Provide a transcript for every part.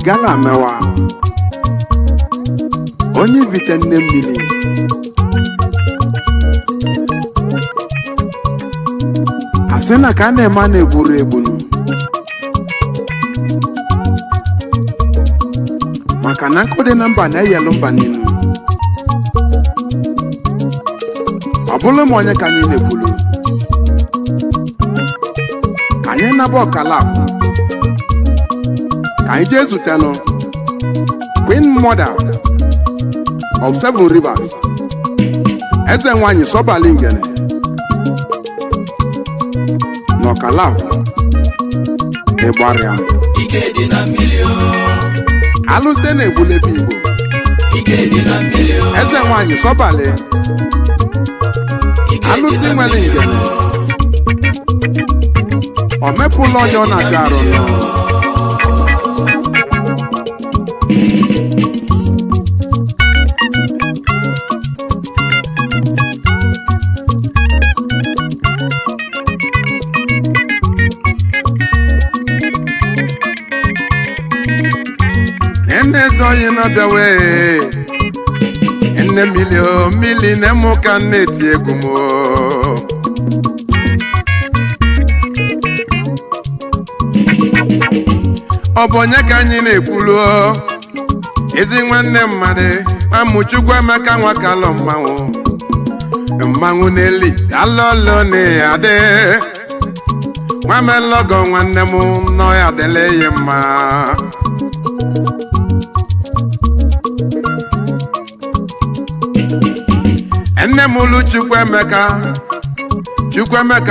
Gala mewa onye vite nne mmiri asị na ka a na-eme a na-egburu egbunu maka na nkụ dị na mba na-eyelu mba niile ọ bụrụ ma onye ka anyị na-egburu ka anyị naba ọkala ka anyị jee zutenụ Queen Mother of Seven Rivers eze nwanyị Sobali Ngene n'ọkala ịgbarịa ike dị na mmiri alụsị na-egbulebi Igbo ike dị na mmiri eze nwanyị Sobali alụsị nwere Ngene o mepụla onye ọ na-abịa arụ Ezoyi na bịawe nne mmili na-emu ka na-eti egwu m ọ bụ onye ka anyị na-ekwulu ezi nwanne mmadụ Amụchukwu Emeka Nwakalọ mmanwụ n'eli alọlọ na-adị nwamelọgọ nwanne m nọ ya dịla ihe mma nne m ulu Chukwuemeka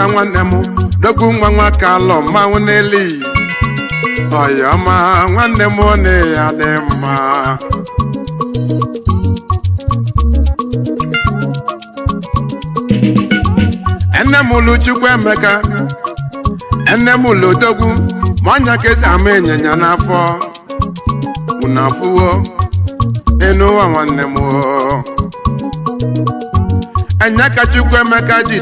nwanne m dogwu nwa Nwakalọ mmanwụ n'eli ọyọma nwanne m ọ ya dị mma nne m ulu Chukwuemeka nne m ulu dogwu ma ọnya ka esi ama ịnyịnya n'afọ unu afụwo enu ụwa nwanne m enya ka Chukwuemeka ji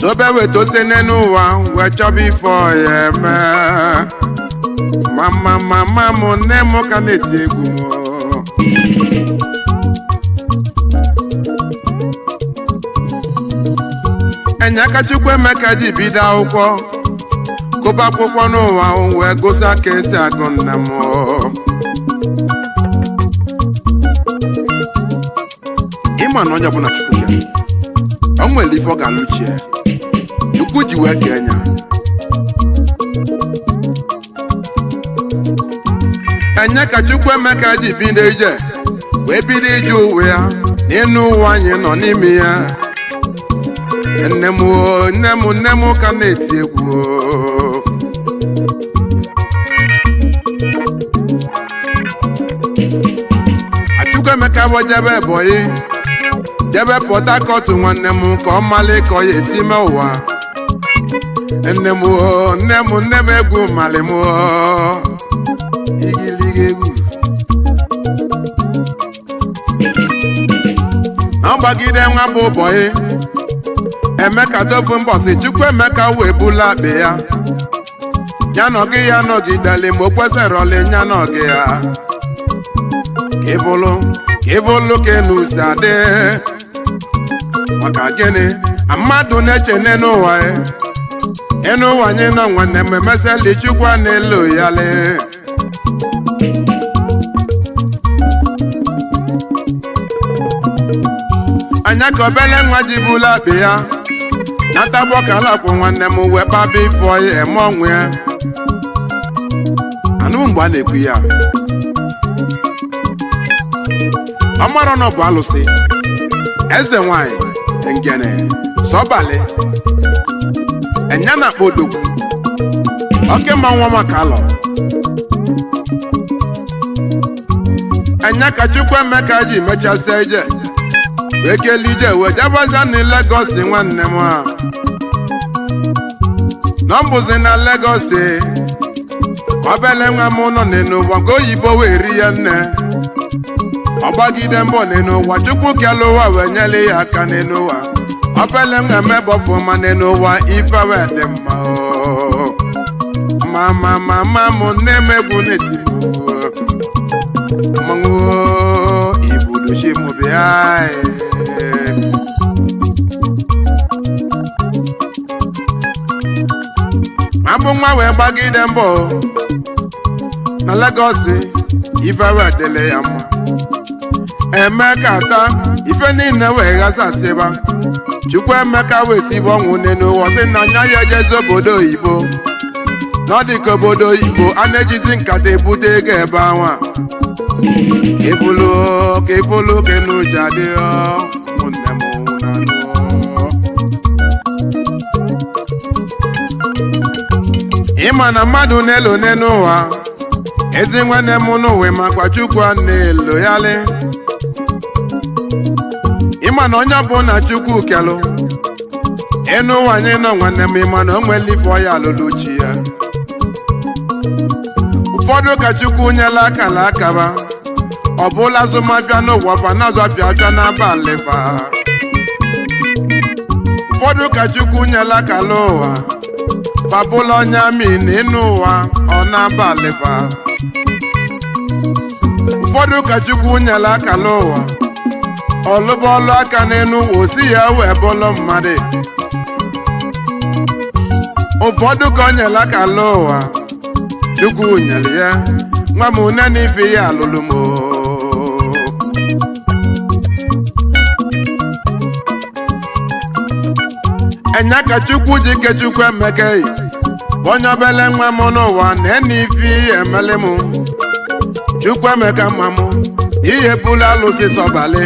tobe wetose n'enu ụwa wee chọba ife ọya eme mama m nne m ka na-eti egwu enya ka Chukwuemeka ji bido akwụkwọ kụba akwụkwọ n'ụwa wee gosi ka esi agụ nne m ịma na onye ọbụla Chukwu ya o nwere ife ọ ga-alụchi ya Chukwu ji wee kee nya enye ka Chukwuemeka ji bido ije wee bido ije uwe ya n'elu ụwa anyị nọ n'ime ya nne m ka na-eti egwu Chukwuemeka bụ jebe Ebonyi jebe Port Harcourt nwanne m ka ọ mali ka ọ ya esi mee ụwa nne m egwu mali m igiliga egwu na mgbagide nwa bụ ụbọyị Emeka dofu mbọsị Chukwuemeka wee bula akpa ya nọgị ya nọgideli ma o kwesịrị ọlị ya nọgị ya Kivolo kenusi adị maka gịnị mmadụ na-eche n'ụwa ụwa anyị nọ nwanne m emesịa Chukwu na-elo ya anya ka obele nwa ji bụla akpa ya natagbo kalakwu nwanne m wee kpaba ifo ya eme ọnwụ ya anụ mgbe a na-ekwu ya ọ mara na ọ bụ alụsị eze nwanyị ngene sọbalị enya na odogwu oke ma nwa maka alọ enya ka Chukwu Emeka ji mechasịa ije wee kelee ije wee jabaza na Lagos nwanne m a nọmbụzi na Lagos obele nwa m nọ n'ụwa nke oyibo wee ri ya nne ọgbagide mbọ n'ụwa Chukwu kele ụwa wee nyele ya aka n'ụwa obele nwa mebọfụma n'ụwa ife wee dị mma mama m na-emegbu n'eti mmanwụ ibudo chimụbịa abụ nwa wee gbagide mbọ na Lagos ife wee dịle ya mma Emeka ata ife niile wee ghasasịba Chukwu Emeka wee sibe ọnwụ n'ụwa sị na anya ya ejezi obodo oyibo n'ọdịka obodo oyibo a na-ejizi nkata ebute ego ebe anwa ka ịbụlụ ka n'uji adịghị ụmụnne m na-anụ ịma na mmadụ na-elo n'ụwa ezi nwanne m n'ụwa makwa Chukwu a na-elo yalị ịma na onye bụ na Chukwu kelụ enu ụwa anyị nọ nwanne m ịma na o nwere ife ọya alụlụ chi ya ụfọdụ ka Chukwu nyela akala akaba ọ bụla azụmahịa n'ụwa fa na-azụ afịa n'abalị fa ụfọdụ ka Chukwu nyela akala ụwa fabụla onye amị n'ịnụ ụwa ọ na-abalị fa ụfọdụ ka Chukwu nyela akala ụwa ọlụbọọlụ aka n'enu osi ya wee bụlụ mmadụ ụfọdụ ka o nyela akala ụwa Chukwu nyere ya nwa m nne na ife ya alụlụ m enya ka Chukwu ji ke Chukwu Emeka onye obele nwa m n'ụwa na ene ife ihe emele m Chukwu Emeka nwa m ihe bụla alụsị sọbalị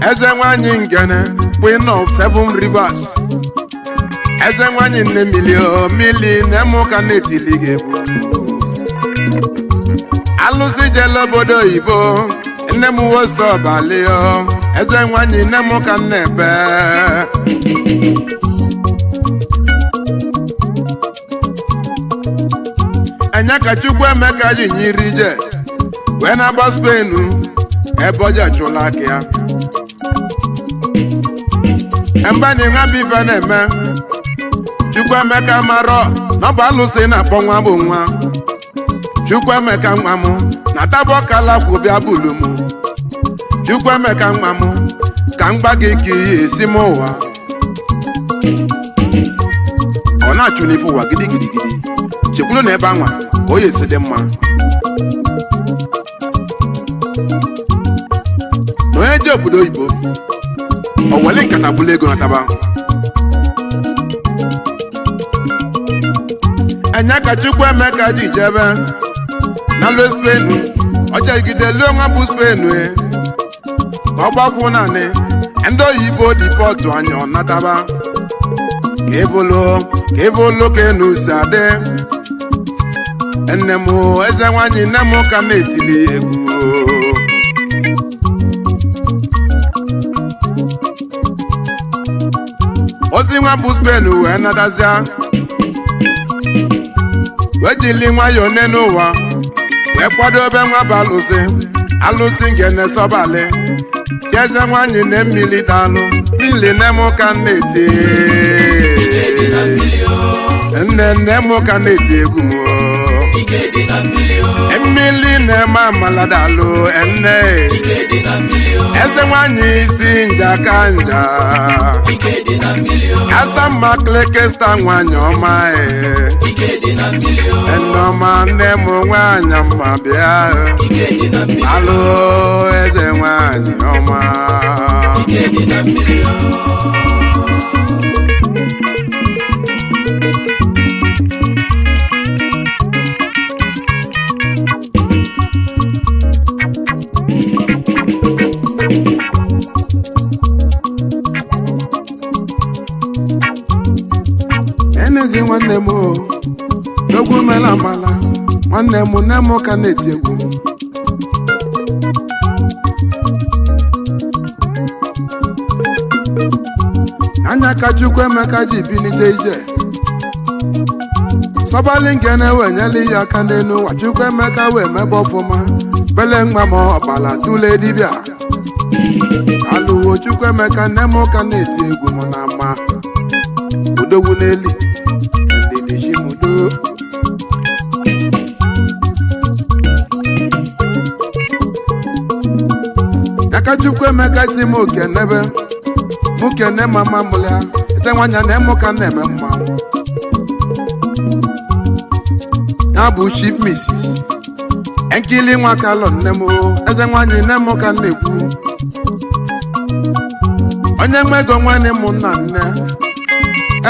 eze nwanyị ngene Queen of Seven Rivers eze nwanyị nne mili na-emu ka na-etili gị egwu alụsị jele obodo oyibo nne m wose ọbalị eze nwanyị nne m ka na-ebe anya ka Chukwu Emeka ji nyiri ije wee na-agba Spain ebe o je chụla aka ya mbani nwa bụ ife na-eme Chukwu Emeka marọ na ọ bụ alụsị na-akpọ nwa bụ nwa Chukwu Emeka nwa m na tabọ kala kwụbịa bulu m Chukwu Emeka nwa m ka m gba gị ka ihe esi m ụwa ọ na-achụ n'ife ụwa gidigidigidi chekwulu na ebe anwa ka o yesi dị mma na onye je obodo oyibo o wele nkata bụla ego nataba anya ka Chukwu Emeka ji jebe na lo Spain o jegide luo nwa bụ Spain ka ọ gbakwụ naanị ndị oyibo dipọtụ anya ọ nataba ka ịbụlụ ka enu si adị nne m eze nwanyị nne m ka na-etili egwu ozi nwa bụ Spain wee natazịa wee jili nwayọọ n'enu ụwa wee kwadobe nwa bụ alụsị ngene sọbalị ti eze nwanyị na mmiri dalụ mmiri nne m ka na-eti nne m ka na-eti egwu m mmiri na-eme amala dalụ enne eze nwanyị isi nja ka nja asa mma klekesta nwanyị ọma enọma nne m nwanyị mma bịa alụ eze nwanyị ọma mala nwanne m nne m ka na-eti egwu m anya ka Chukwu Emeka ji bilite ije sọbali nke na-ewenyela ya aka n'elu ụwa Chukwu Emeka wee mebe ọfụma bele mma ma ọbala tụle dibịa alụwo Chukwu Emeka nne m ka na-eti egwu m na mma udogwu n'eli ndidi ji mudo aka Chukwu Emeka si m okenebe mụ kene mama mụlịa eze nwanya na emu ka na-eme mma ya bụ Chief Mrs. Enkili nwa kalọ nne m eze nwanyị nne m ka na-ekwu onye nwe ego nwanne m nna nne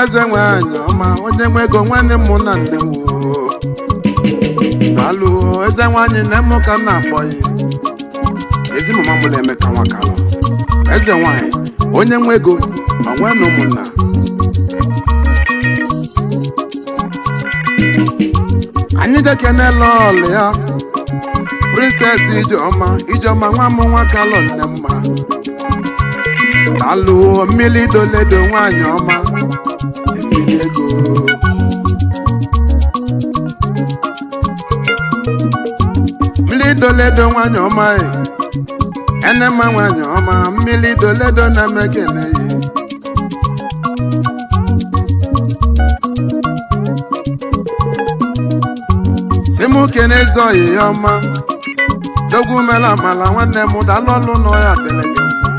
eze nwanyị ọma onye nwe ego nwanne m nna nne m alụ eze nwanyị nne m ka na-akpọ ya ezi mama mụlịa Emeka nwa kalọ eze nwanyị onye nwe ego onwe na ụmụnna anyị dekenela ọlụ ya Princess Ijeọma nwa m nwa kalọ nne mma alụ mmiri doledo nwanyị ọma mmiri ego mmiri doledo nwanyị ọma enema nwanyị ọma mmiri doledo na mekene yi simu kene zọyi ọma dogwu mela mala nwanne m dalọlụ nọ ya adịle gị mma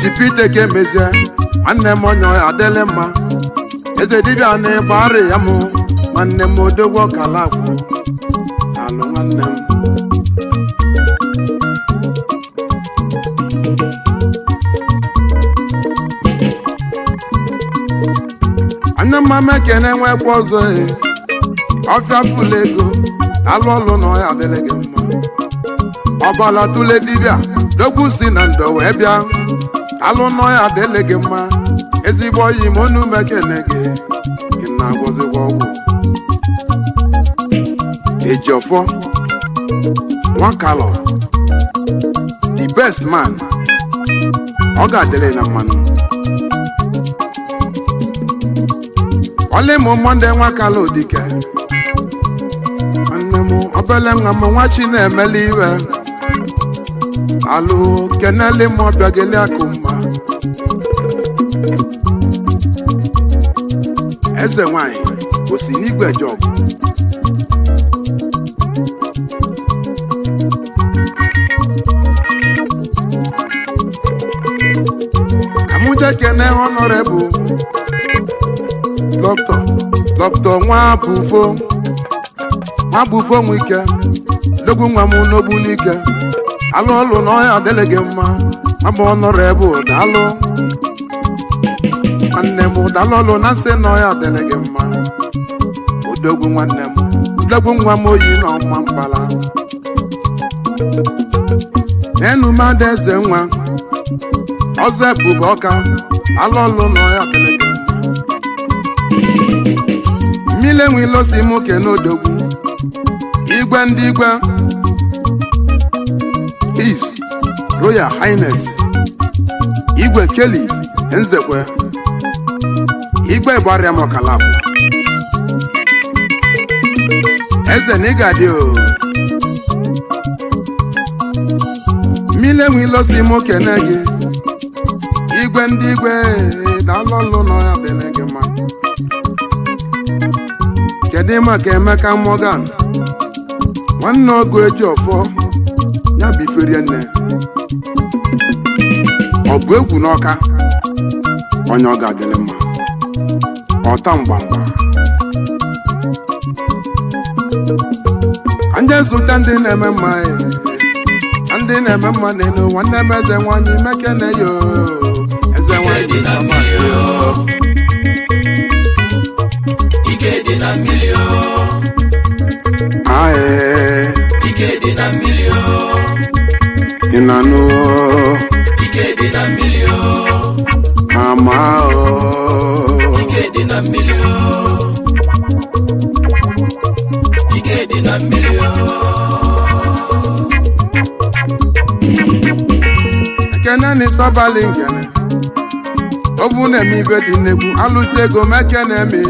jipite ke mezie nwanne m onye ya adịle mma eze dibịa na ịgbarị ya mụ nwanne m odogwu ọkala agwụ alụ nwanne m anya mama kene nwekwa ọzọ ọfịa fụlụ ego alụ ọlụ na ọya adịle gị mma ọbala tụle dibịa dogwu si na ndo wee bịa alụ na ọya adịle gị mma ezigbo oyi m onu mekene gị gị na-agwọzikwa ọgwụ Ejiofọ Nwakalọ the best man ọ ga-adịle na mmanụ ọlị mụ Monde Nwakalọ Odike nwanne m obele nwa m nwa chi na-emeli iwe alụ keneli m ọbịageli akụ mma eze nwanyị osi n'igwe jọgụ amụje kene honorable Dr. Nwabufo Nwike dogwu nwa m n'ogbu n'ike alụ ọlụ na ọya adịle gị mma abụ honorable dalụ nwanne m dalụ ọlụ na nsị na ọya adịle gị mma odogwu nwanne m odogwu nwa m oyi na ọma mkpala enumada eze nwa ọzọ ebube ọka alụ ọlụ na ọya adịle gị mma mmile nwe ilosi m kene odogwu igwe ndị igwe His Royal Highness Igwe Kelly Nzekwe Igwe Igbariam Ọkalabụ eze na ịgadị o mmile nwe ilosi m kene gị igwe ndị igwe dalọlụ nọ ya dịle gị mma kedu maka Emeka Morgan nwanne ọgụ Ejiofọ ya biferie nne ọ bụ egwu n'Ọka onye ọ ga-adịle mma ọta mgbamgba anje zụta ndị na-eme mma ndị na-eme mma n'elu nwanne m eze nwanyị mekene yo eze nwanyị ike dị na mmiri ike dị na mmiri ịnanụ ike dị na mmiri ama ike dị na mmiri na mmiri Kenani Sobali ngene obu na-eme ibe dị nnegwu alụsị ego meke na-eme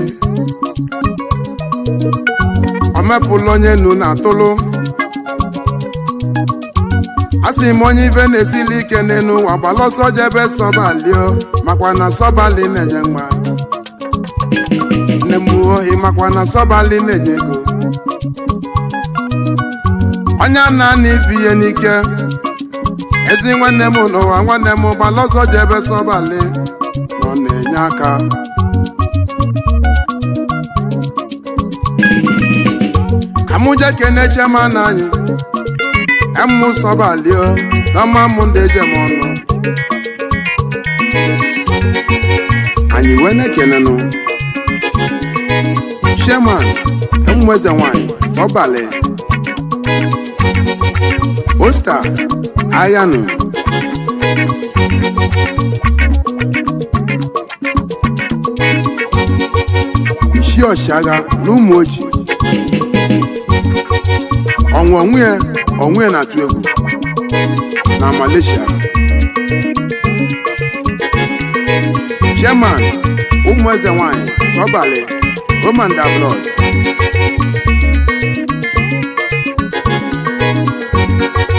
omepụlụ onye nu na-atụlụ asị m onye ibe na-esili ike n'elu ụwa gbalọsọ jebe Sobali makwa na Sobali na-enye mma nne m ohi makwa na Sobali na-enye ego onye na-ana ibi ihe n'ike ezi nwanne m n'ụwa nwanne m gbalọsọ jebe Sobali nọ na-enye aka ka mụ je kene chairman anyị emu Sobali dama m ndị ejem ọnụ anyị wee na-ekenenụ chairman emu eze nwanyị Sobali Osta Ayanu Ishi Ọshaga n'ụmụ oji onwe na-atụ egwu na Malaysia Chairman ụmụ eze nwanyị Sobali Omanda Blood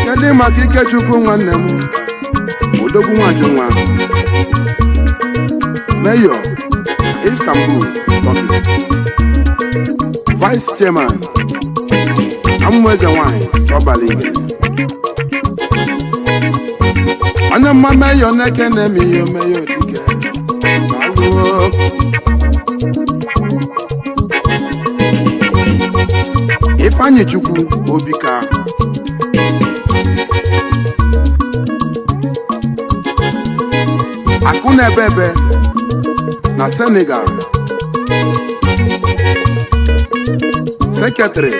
kedu maka Ikechukwu nwanne m Odogwu Nwajunwa Mayor Istanbul Turkey Vice Chairman ụmụ eze nwanyị Sobali onye mma Mayor na-eke na-eme ihe Mayor dike alụọ Ifeanyi Chukwu Obika Akụna Ebebe na Senegal Secretary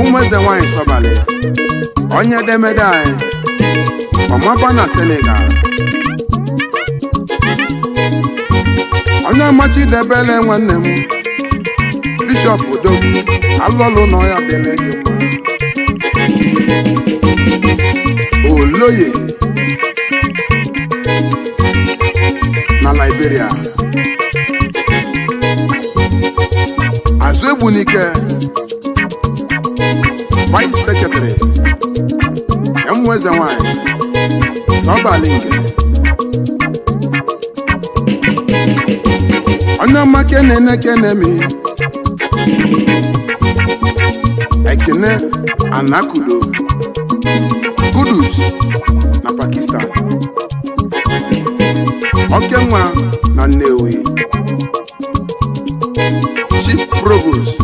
ụmụ eze nwanyị Sobali onye edemede anyị ọmaba na Senegal onye amachidebele nwanne m Bishop Odogwu alụọlụ na ọya dele gị mma Oloye na Liberia Azuegbunike Vice Secretary emu eze nwanyị Sobali onye ọma kenemi Ekene Anakudo Kudus na Pakistan Okenwa na Nnewi Chief Provost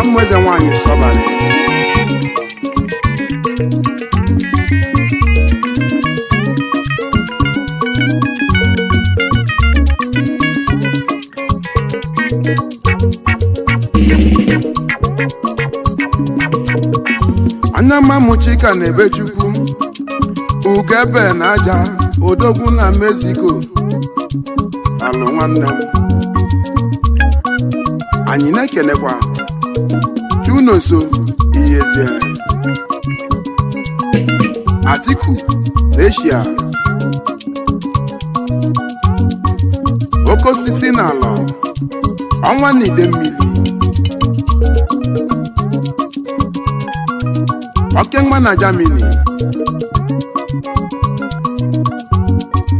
ụmụ eze nwanyị Sobali anya mma Chika na Ebechukwu Ugebe na Aja Odogwu na Mexico alụ nwanne m anyị na-ekenekwa Chunoso Iyezie Atiku Asia Okosisi na ala ọnwa na ide mmiri Okenwa na Germany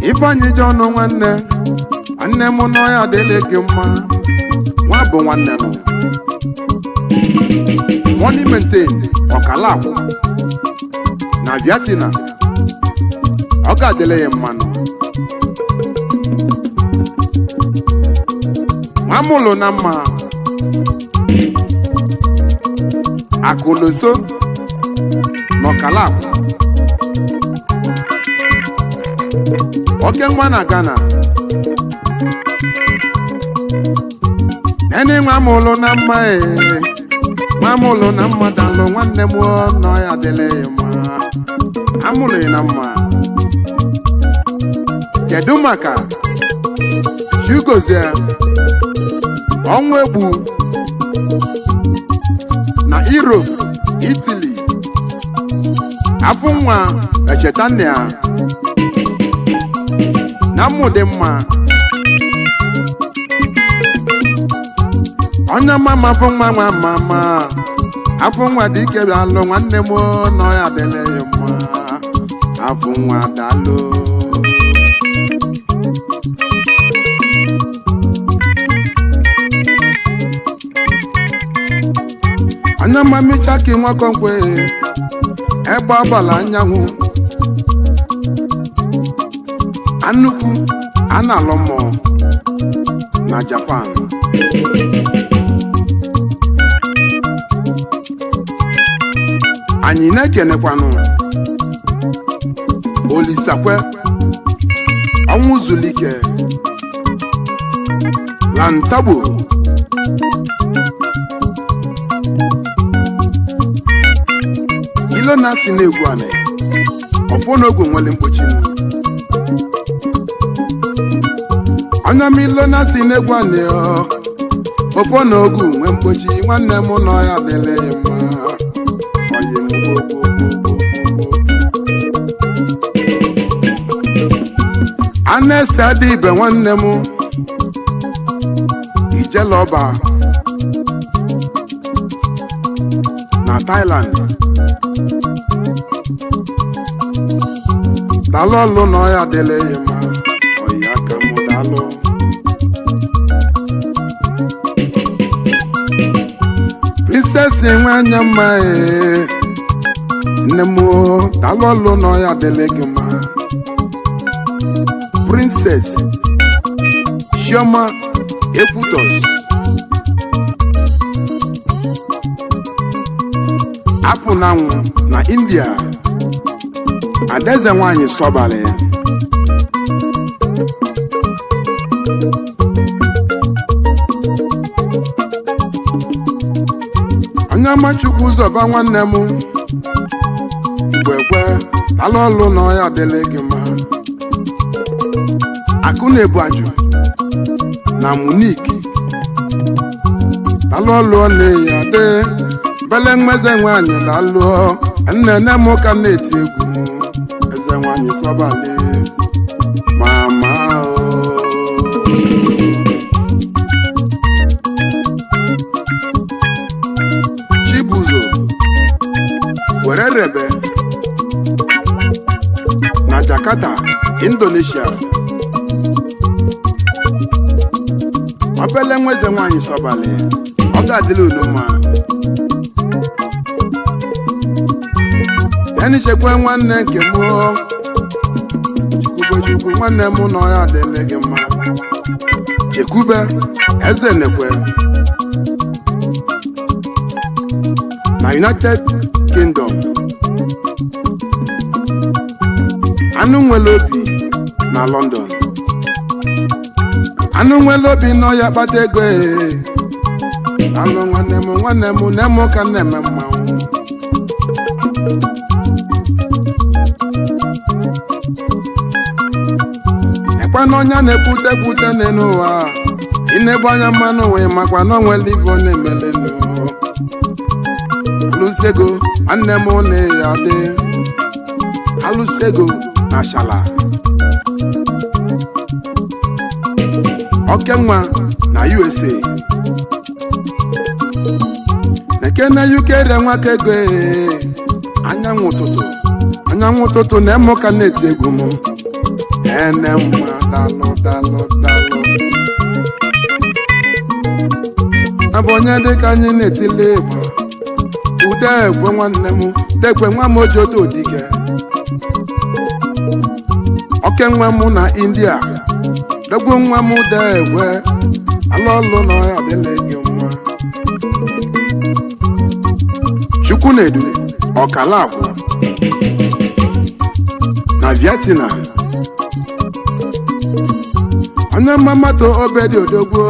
Ifeanyi John nwanne m nọ ya adịla gị mma nwa bụ nwanne m Money Maintain Ọkalakwụ na Vietnam ọ ga-adịla ya mmanụ nwamụlụ na mma Akụlụso n'Ọkalakwụ Okenwa na Ghana nene nwamụlụ na mma nwamụlụ na mma dalụ nwanne m nọ ya adịla ya mma amụlụ na mma kedu maka Chugozie ọnwa egbu na Europe, Italy, afọ nwa echeta nne ya na mmụdị mma onye mama afọ nwa nwa mama afọ nwa dị ike alụ nwanne m nọ ya dịle ya mma afọ nwa dalụ onye mamicha ka nwakonkwe egbe agbala anyanwụ annukwu a na-alụ mmụọ na Japan anyị na-ekenekwanụ Olisakwe ọnwụ zulike Lantabo ilo na-asị na-egwu anị ọfọ n'ogwe nwere mkpochi onye m ilo na-asị na-egwu anị ọfọ n'ogwu nwee mkpochi nwanne m nọ ya dịle ya mma oyi a na-ese adị ibe nwanne m Ijeloba na Thailand dalụ ọlụ na ọya dịle ya mma oyi aka m dalụ Princess nwe anya mma nne m dalụ ọlụ na ọya dịle gị mma Princess Chioma Ekwutos apụ na nwụ na India Adaeze nwanyị sọbalị onye amachukwu ụzọba nwanne m Igwekwe alụ ọlụ na ọya dịle gị mma akụ na-ebu ajụ na Munich alụ ọlụ na-eyi adị bele mmeze nwanyị dalụ nne m ka na-eti egwu eze nwanyị sọbalị mama Chibuzo were rebe na Jakarta, Indonesia obele nweze nwanyị sọbalị ọ ga-adịla unu mma enichekwa nwanne nke m Chukwubechukwu nwanne m nọ ya adịle gị mma Chekwube eze nekwe na United Kingdom anụ nwere obi na London anụ nwere obi nọ ya kpata ego alụ nwanne m nne m ka na-eme mmanwụ ekwe na ọnya na-ekwute n'ụwa inebe anya mmanụ wee makwa na onwere ife ọ na-emelenu alụsego nwanne m na-eya dị alụsego na Shala Okenwa na USA nekene UK renwaka ego anyanwụ ụtụtụ na-eme ka na-eti egwu m ene mma dalụ abụ onye dịka anyị na-etile egwu ude egwe nwanne m dekwe nwa m ojoto dike Okenwa m na India degwu nwa m de egwe alụ ọlụ na ọya adịla gị mma Chukwunedu Ọkalagwụ na Vietnam onye mmamato obedi odogwu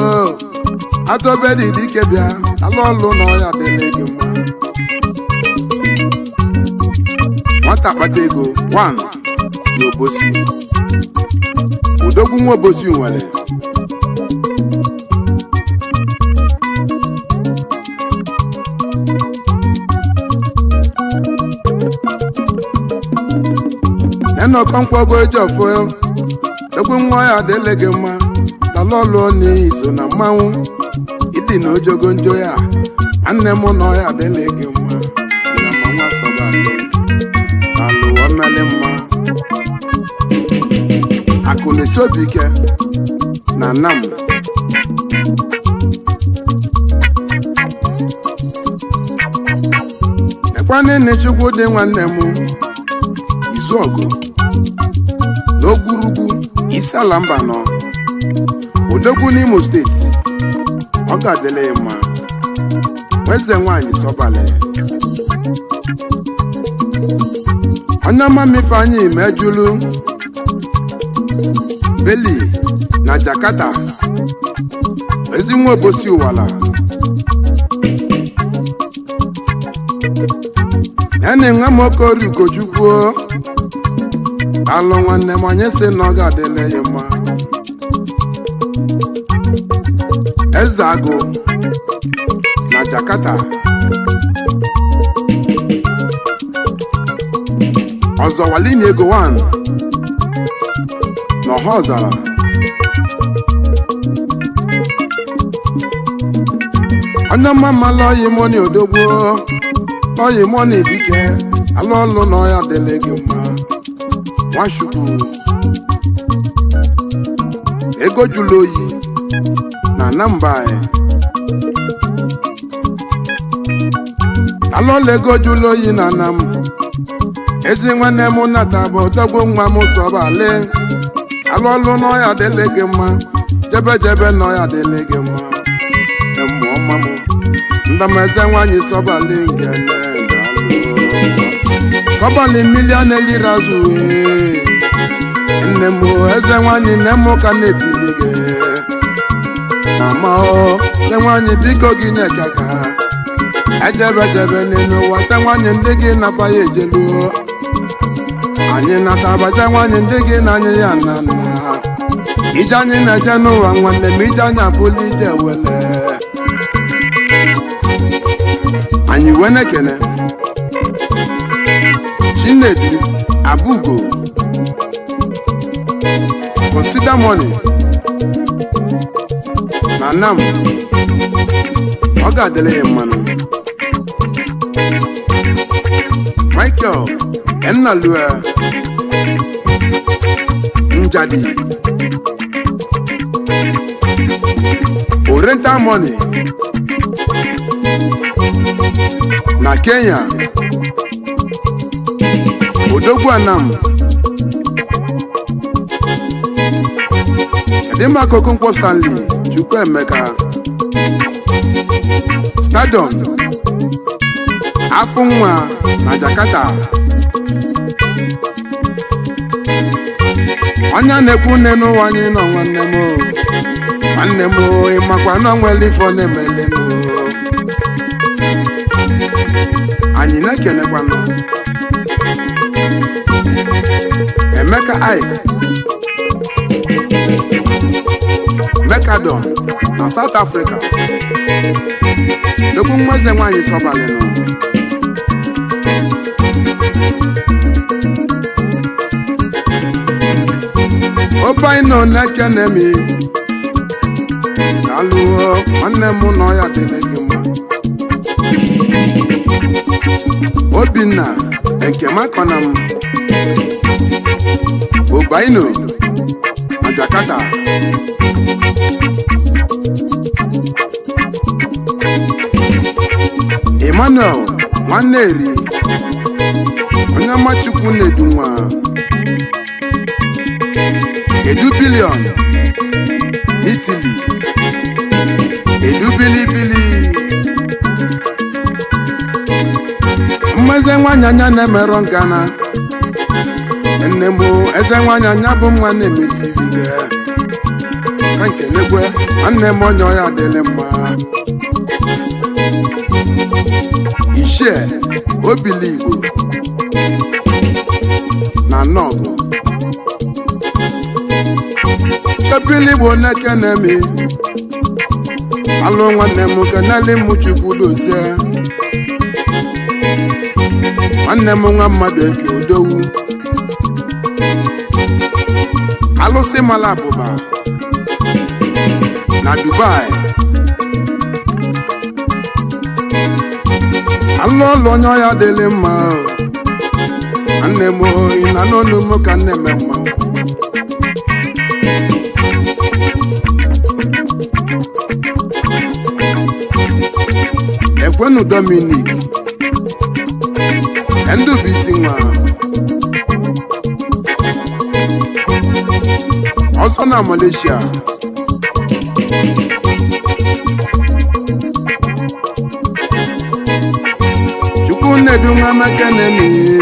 atọ obedi dike bịa alụ ọlụ na ọya adịla gị mma nwata kpata ego 1 n'Obosi odogwu nwa Obosi nwere neno konkwogo ejofo egwu nwa ya adịle gị mma talọlụ n'iso na mmanwụ ịdị na ojogo njọ ya nne m nọ ya adịle gị mma na mmanwụ asọba alụwa mmeli mma akụ na-esi obi ike na nam ekwanene chukwu dị nwanne m Izuọgụ n'Ogwurugwu isi ala mba nọ Odogwu n'Imo steeti ọ ga-adịle ya mma eze nwanyị sọbalị onye ọma mmefe anyị mejulu Beli na Jakarta ezi nwa obosi ụwala ene nwa m okori Ugochukwu alụ nwanne m onye si na ọ ga-adịle ya mma Eze Agụ na Jakarta Ọzọwalini ego 1 n'ọha ọzara onye mma mmalụ oyi mọni Odogwu oyi mọni dike alụ ọlụ na ọya dịle gị mma Nwachukwu ego jụlụ oyi na Anambra alụ ọlụ ego jụlụ oyi na Anam ezi nwanne m nata bụ Odogwu nwa m sọbalị alụ ọlụ na ọya dịle gị mma jebe jebe na ọya dịle gị mma mmụọ mma m ndameze nwanyị sọbalị ngene sọbalị milion elirazụ nne m eze nwanyị nne m ka na-etili gị mama eze nwanyị biko gị nyeka ka ejebe jebe n'elu ụwa te nwanyị ndị gị nafa ya ejelu anyị natabaze nwanyị ndị gị na anyị ya na nna ije anyị na-eje n'ụwa nwanne m ije anyị abụla ije wele anyị wee na-ekene Chinedu Abugo Consider Money na Nam ọ ga-adịle ya mmanụ Michael Ennalue Njadi Oriental Money na Kenya Odogwu Anam Edema Kokonkwo Stanley Chukwuemeka Stadium Afunwa na Jakarta onye na-ekwu nne n'ụwa anyị nọ nwanne m ịmakwa na nwere ifo na-emele anyị na-ekenekwanụ Emeka Ike Mekadon na South Africa Odogwu mmeze nwanyị sọbalị nọ Obaino na-ekene m alụọ nwanne m nọ ya dịle gị mma Obinna nke makọna m Obaino na Jakarta Emmanuel nwanne eri onye Nwachukwu na-edu nwa Edu Billion Italy Edu Bilibili mmeze nwanyị anya na-emerụ ngana nne m eze nwanyị anya bụ nwa na-emesi iziga ka nkelekwe nwanne m onye ọya adịle mma Ichie Obiligbo na Nọgụ Obiligbo na-ekene m alụ nwanne m kenele m Chukwu dozie nwanne m nwa mmadụ eji Odogwu alụsị mala abụba na Dubai alụ ọlụ onye ọya dịlị mma nne m oyi na n'olu m ka nne m mma Ekwenu Dominic Ndubisi nwa ọsọ na Malaysia Chukwu nnedu nwa Makenemi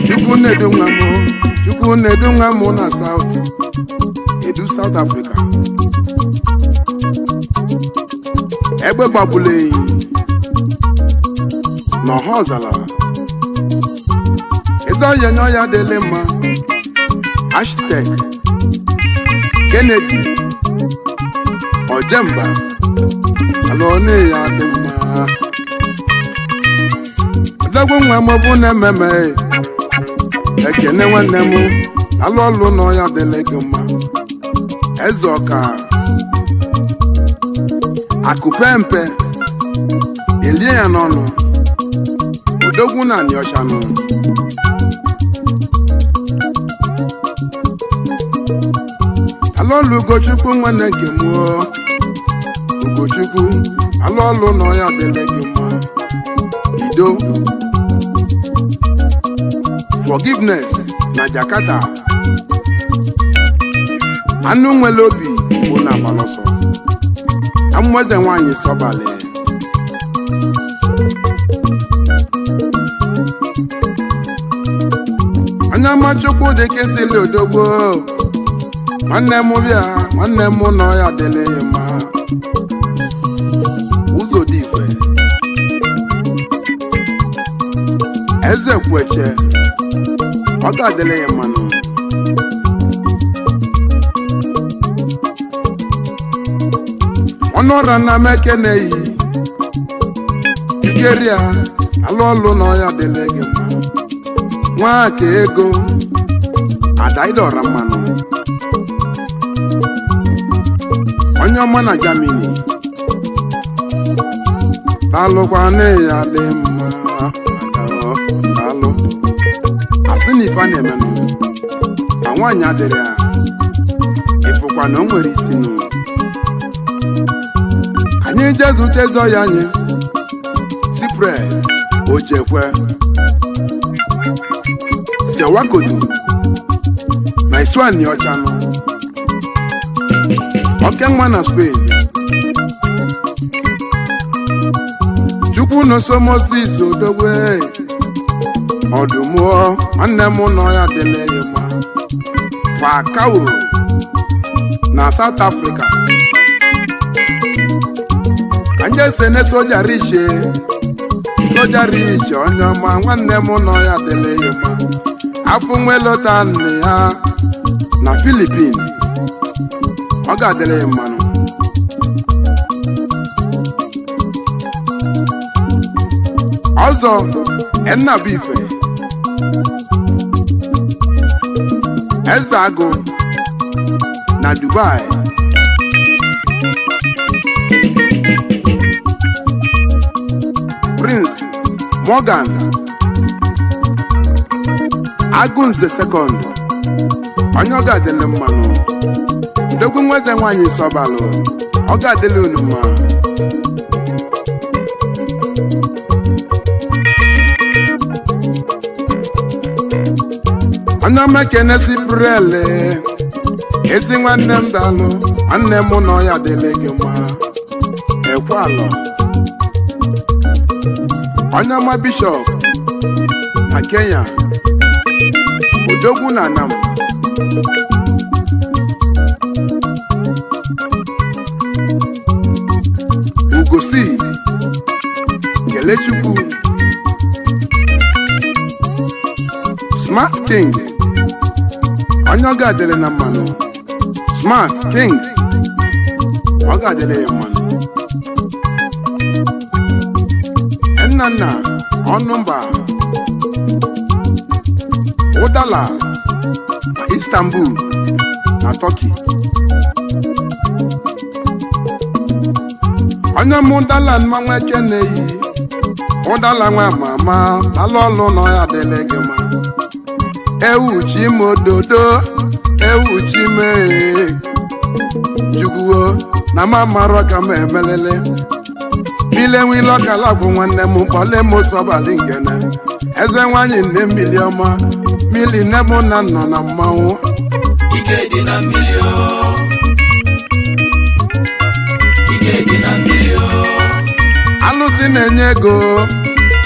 Chukwu nnedu nwa mụ Chukwu nnedu nwa mụ na South Africa egbe gbagbule n'ọha ọzala eze ọya n'ọya dịlị mma hashtag Kennedy Ojemba ala one ya dị mma odogwu nwa m bụ na-ememe ekene nwanne m alụ ọlụ n'ọya dịlị gị mma eze ọka akụpempe elie ya n'ọnụ odogwu na anyọshanụ alụọlụ Ugochukwu nwanne nke mụọ Ugochukwu alụọlụ na ọya dịle gị mma Ido Forgiveness na Jakarta anụ nwere obi bụ na agbalọsọ amụeze nwanyị sọbalị onye ọma Chukwu dị kesili odogbo nwanne m bịa nwanne m nọ ya dịle ya mma ụzọ dị ife eze kweche ọ ga-adịle ya mmanụ ọnụ ọra na meke na-eyi ikeria alụ ọlụ na ọya dịle gị mma nwa ka ego adaidọra mmanụ onye ọma na Germany dalụkwa na ya dị mma dalụ asị na ife na-emenụ na nwaanyị adịrị ya ịfụkwa na o nwere isi nụ anyị jezọ ya anyị Cyprus Ojekwe Sewakodu na Iswani Ọchanụ Okenwa na Spain Chukwu n'oso Moses Odogwe ọdụmụọ nwanne m nọ ya dịle ya mma Fakawo na South Africa anje sene soja riche onye ọma nwanne m nọ ya dịle ya mma afọ nwelota nne ya na Philippines ọ ga-adịle ya mmanụ ọzọ Ennabuife Eze Agụ na Dubai Prince Morgan Agunze second onye ọ ga-adịle mmanụ ndogwu nweze nwanyị sọbalụ ọ ga-adịle unu mma onye ọma Kenesi Brele ezi nwanne m dalụ nwanne m nọ ya dịle gị mma ekwe alọ onye ọma Bishọp na Kenya odogwu na Anam Ugosi Kelechukwu Smart King onye ọ ga-adịle na mmanụ Smart King ọ ga-adịle ya mmanụ Nnanna Ọnụmba Ụdala Istanbul na Turkey. Onye m ụdala mmanwụ ekeneyi ụdala nwa mama alụ ọlụ nọ ya dịle gị ma ewuchi m ododo ewuchi mee juguo na mamarọ ka m emelele milenwile ọkala bụ nwanne m kpọle m sọbalị ngene eze nwanyị nne mmiri ọma mili nne mụ na nọ na mmanwụ ike dị na mmiri ike dị na mmiri alụsị na-enye ego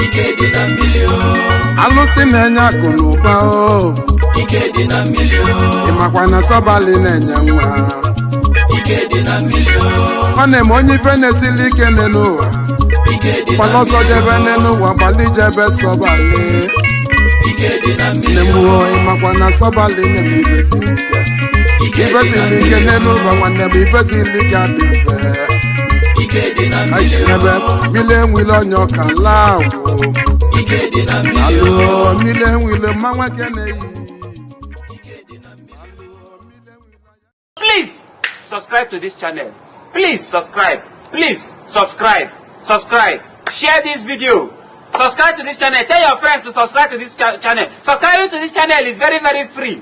ike dị na mmiri alụsị na-enye akụ na ụba ike dị na mmiri ịmakwa na sọbalị na-enye nwa ike dị na mmiri nwanne m onye ife na-esili ike n'ụwa ike dị na kpalọsọ jebe n'ụwa gbalị jebe sọbalị ike dị na mmiri nne m ịmakwa na sọbalị na-eme ife siri ike ife siri ike n'ụwa nwanne m ife siri ike adị mfe ike dị na mmiri ebe mmiri enwile onye ọka laa ike dị na mmiri alụ mmiri enwile mmanwụ ekeneyi. Please subscribe to this channel. Please subscribe. Please subscribe. Subscribe. Share this video. Subscribe to this channel. Tell your friends to subscribe to this channel. Subscribing to this channel is very, very free.